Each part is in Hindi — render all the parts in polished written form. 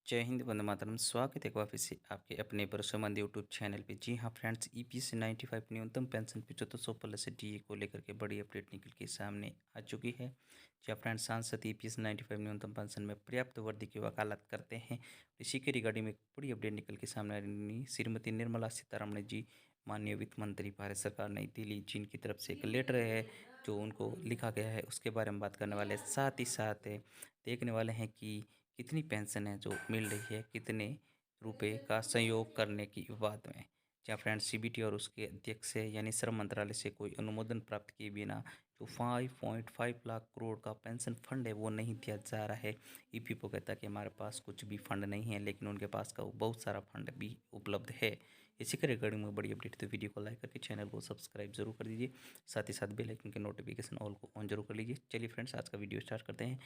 जय हिंद, वंदे मातरम। स्वागत है वापस से आपके अपने भरोसेमंद यूट्यूब चैनल पे। जी हाँ फ्रेंड्स, ईपीएस 95 न्यूनतम पेंशन 7500 प्लस डीए को लेकर के बड़ी अपडेट निकल के सामने आ चुकी है। जी हाँ फ्रेंड्स, सांसद ईपीएस 95 न्यूनतम पेंशन में पर्याप्त वृद्धि की वकालत करते हैं। इसी के रिगार्डिंग में एक बड़ी अपडेट निकल के सामने आ रही। श्रीमती निर्मला सीतारमण जी, माननीय वित्त मंत्री भारत सरकार, नई दिल्ली, जिनकी तरफ से एक लेटर है जो उनको लिखा गया है, उसके बारे में बात करने वाले हैं। साथ ही साथ देखने वाले हैं कि कितनी पेंशन है जो मिल रही है, कितने रुपए का संयोग करने की बात में। जहाँ फ्रेंड्स, सीबीटी और उसके अध्यक्ष से यानी श्रम मंत्रालय से कोई अनुमोदन प्राप्त किए बिना जो 5.5 लाख करोड़ का पेंशन फंड है वो नहीं दिया जा रहा है। ईपीएफओ कहता है कि हमारे पास कुछ भी फंड नहीं है, लेकिन उनके पास का बहुत सारा फंड भी उपलब्ध है। इसी के रिगार्डिंग में बड़ी अपडेट, तो वीडियो को लाइक करके चैनल को सब्सक्राइब जरूर कर दीजिए। साथ ही साथ बेल आइकन के नोटिफिकेशन ऑल को ऑन जरूर कर लीजिए। चलिए फ्रेंड्स, आज का वीडियो स्टार्ट करते हैं।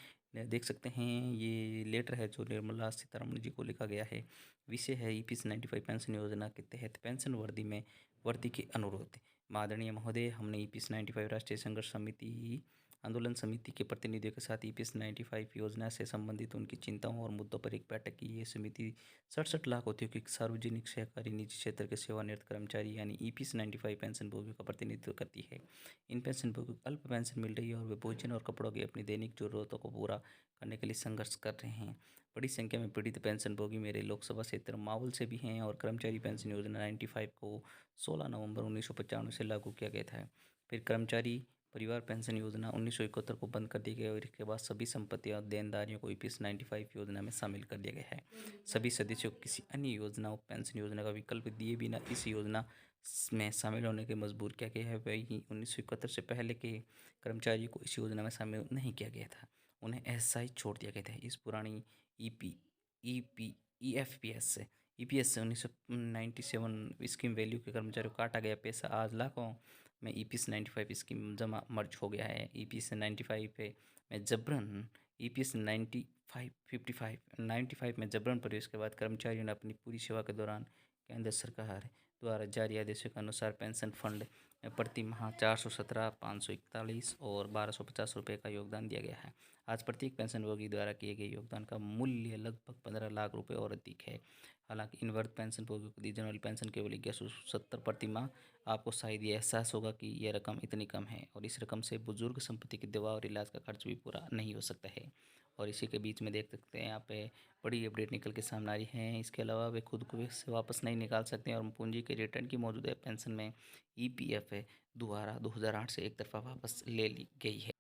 देख सकते हैं ये लेटर है जो निर्मला सीतारमण जी को लिखा गया है। विषय है ईपीएस 95 पेंशन योजना के तहत पेंशन वृद्धि के अनुरोध। आदरणीय महोदय, हमने ईपीएस 95 राष्ट्रीय संघर्ष समिति आंदोलन समिति के प्रतिनिधियों के साथ ईपीएस 95 योजना से संबंधित उनकी चिंताओं और मुद्दों पर एक बैठक की। ये समिति 67 लाख औद्योगिक, सार्वजनिक, सहकारी, निजी क्षेत्र के सेवानिवृत्त कर्मचारी यानी ईपीएस 95 पेंशन भोगियों का प्रतिनिधित्व करती है। इन पेंशन भोगियों को अल्प पेंशन मिल रही है और वे भोजन और कपड़ों की अपनी दैनिक जरूरतों को पूरा करने के लिए संघर्ष कर रहे हैं। बड़ी संख्या में पीड़ित पेंशन भोगी मेरे लोकसभा क्षेत्र मावल से भी हैं और कर्मचारी पेंशन योजना 95 को 16 नवंबर 1995 से लागू किया गया था। फिर कर्मचारी परिवार पेंशन योजना 1971 को बंद कर दी गई और इसके बाद सभी संपत्ति और देनदारियों को ईपीएस 95 योजना में शामिल कर दिया गया है। सभी सदस्यों को किसी अन्य योजना पेंशन योजना का विकल्प दिए बिना इस योजना में शामिल होने के मजबूर किया गया है। वही 1971 से पहले के कर्मचारियों को इस योजना में शामिल नहीं किया गया था, उन्हें ऐसा ही छोड़ दिया गया था। इस पुरानी ईपी ईपी ईएफपीएस से ईपीएस से 1997 स्कीम वैल्यू के कर्मचारियों को काटा गया पैसा आज लाखों में ईपीएस 95 स्कीम जमा मर्ज हो गया है। ईपीएस 95 पे में जबरन ईपीएस 95 में जबरन प्रवेश के बाद कर्मचारियों ने अपनी पूरी सेवा के दौरान केंद्र सरकार द्वारा जारी आदेशों के अनुसार पेंशन फंड में प्रति माह 417, 541 और 1250 रुपये का योगदान दिया गया है। आज प्रत्येक पेंशनभोगी द्वारा किए गए योगदान का मूल्य लगभग 15 लाख रुपए और अधिक है। हालांकि इन वर्ग पेंशन भोगियों को दी जाने वाली पेंशन केवल 1170 प्रति माह। आपको शायद ये एहसास होगा कि यह रकम इतनी कम है और इस रकम से बुजुर्ग संपत्ति की दवा और इलाज का खर्च भी पूरा नहीं हो सकता है। और इसी के बीच में देख सकते हैं यहाँ पे बड़ी अपडेट निकल के सामने आ रही है। इसके अलावा वे खुद को से वापस नहीं निकाल सकते हैं और पूंजी के रिटर्न की मौजूदा पेंशन में ईपीएफ द्वारा 2008 से एक तरफा वापस ले ली गई है।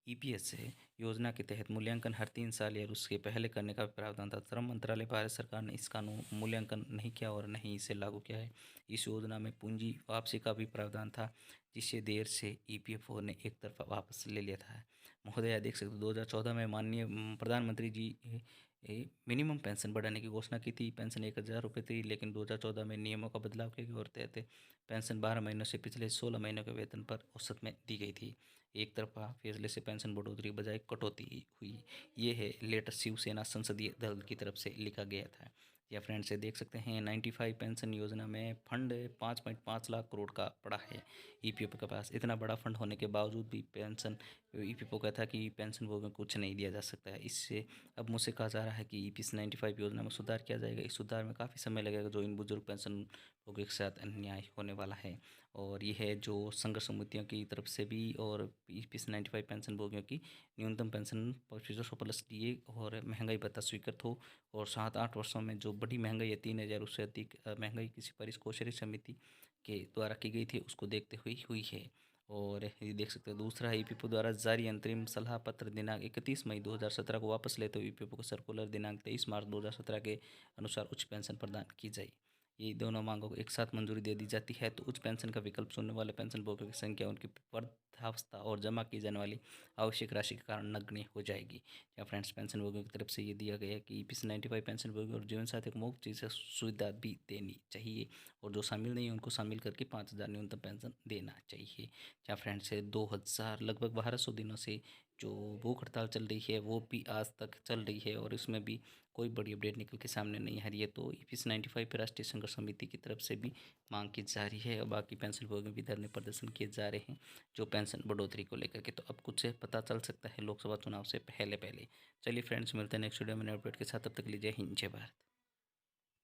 ईपीएस से योजना के तहत मूल्यांकन हर 3 साल या उसके पहले करने का प्रावधान था। श्रम मंत्रालय भारत सरकार ने इसका मूल्यांकन नहीं किया और नहीं इसे लागू किया है। इस योजना में पूंजी वापसी का भी प्रावधान था, जिसे देर से ईपीएफओ ने एक तरफा वापस ले लिया था। महोदय, देख सकते 2014 में माननीय प्रधानमंत्री जी मिनिमम पेंशन बढ़ाने की घोषणा की थी। पेंशन 1000 रुपये थी, लेकिन 2014 में नियमों का बदलाव किया गया और तहत पेंशन 12 महीनों से पिछले 16 महीनों के वेतन पर औसत में दी गई थी। एक तरफा फैसले से पेंशन बढ़ोतरी की बजाय कटौती हुई। ये है लेटर शिवसेना संसदीय दल की तरफ से लिखा गया था। या फ्रेंड्स, से देख सकते हैं 95 पेंशन योजना में फंड 5.5 लाख करोड़ का पड़ा है। ईपीएफओ के पास इतना बड़ा फंड होने के बावजूद भी पेंशन ईपीएफओ कहता है कि पेंशन भोगियों को कुछ नहीं दिया जा सकता है। इससे अब मुझसे कहा जा रहा है कि ईपीएस 95 योजना में सुधार किया जाएगा। इस सुधार में काफ़ी समय लगेगा, जो इन बुजुर्ग पेंशन भोगियों के साथ अन्याय होने वाला है। और ये है जो संघर्ष समितियों की तरफ से भी और ईपीएस 95 पेंशन भोगियों की न्यूनतम पेंशन 2500 प्लस डीए और महंगाई भत्ता स्वीकृत हो। और 7-8 वर्षों में जो बड़ी महंगाई है, 3000 उससे अधिक महंगाई की सिफारिश कौशल समिति के द्वारा की गई थी, उसको देखते हुए हुई है। और ये देख सकते हैं दूसरा है ईपीएफओ द्वारा जारी अंतरिम सलाह पत्र दिनांक 31 मई 2017 को वापस लेते हुए ईपीएफओ को सर्कुलर दिनांक 23 मार्च 2017 के अनुसार उच्च पेंशन प्रदान की जाए। ये दोनों मांगों को एक साथ मंजूरी दे दी जाती है तो उच्च पेंशन का विकल्प चुनने वाले पेंशन भोगियों की संख्या उनकी वृद्धावस्था और जमा की जाने वाली आवश्यक राशि के कारण नगण्य हो जाएगी। या फ्रेंड्स, पेंशन भोगियों की तरफ से ये दिया गया है कि ईपीएस 95 पेंशन भोगियों और जीवन साथी को मुफ्त चीज़ सुविधा भी देनी चाहिए और जो शामिल नहीं है उनको शामिल करके 5000 न्यूनतम पेंशन देना चाहिए। जहाँ फ्रेंड्स है 2000 लगभग 1200 दिनों से जो भूख हड़ताल चल रही है वो भी आज तक चल रही है और इसमें भी कोई बड़ी अपडेट निकल के सामने नहीं आ रही है। तो ईपीएस 95 पे राष्ट्रीय संघर्ष समिति की तरफ से भी मांग की जा रही है और बाकी पेंशन भोगी भी धरने प्रदर्शन किए जा रहे हैं जो पेंशन बढ़ोतरी को लेकर के। तो अब कुछ से पता चल सकता है लोकसभा चुनाव से पहले पहले। चलिए फ्रेंड्स, मिलते हैं नेक्स्ट वीडियो में नए अपडेट के साथ। तब तक लीजिए हिंद, जय भारत।